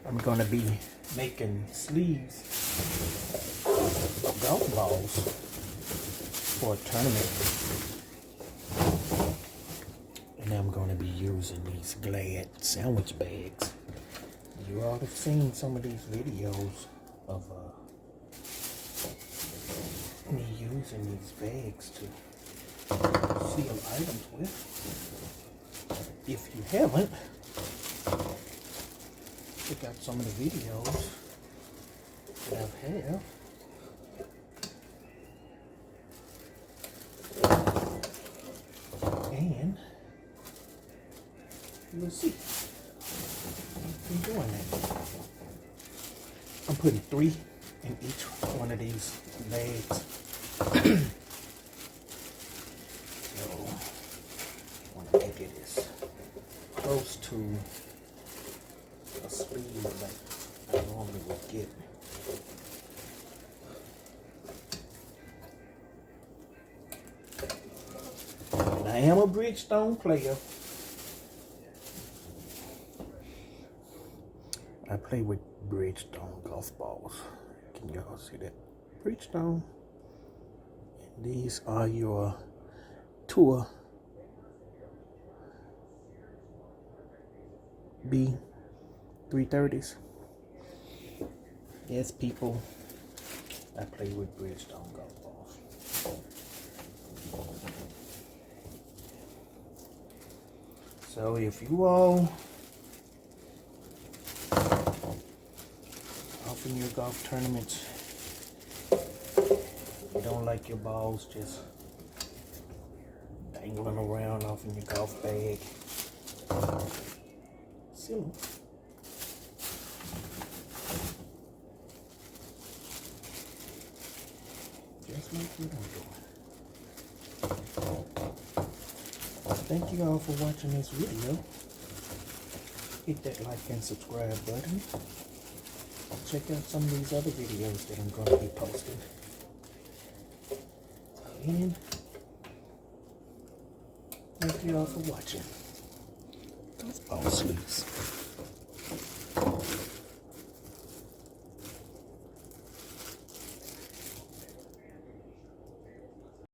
I'm gonna be making sleeves of golf balls for a tournament. And I'm gonna be using these Glad sandwich bags. You all have seen some of these videos of me using these bags to seal items with. If you haven't, check out some of the videos that I've had. And you'll see I'm doing that. I'm putting 3 in each one of these bags. So I want to make it as close to a sleeve like I normally would get. And I am a Bridgestone player. I play with Bridgestone golf balls. Can y'all see that? Bridgestone. And these are your Tour B330s. Yes, people, I play with Bridgestone golf balls. So if you all in your golf tournaments, you don't like your balls just dangling around off in your golf bag, seal them. Just like what I'm doing. Thank you all for watching this video. Hit that like and subscribe button. Check out some of these other videos that I'm going to be posting. And thank you all for watching. Golf ball sleeves.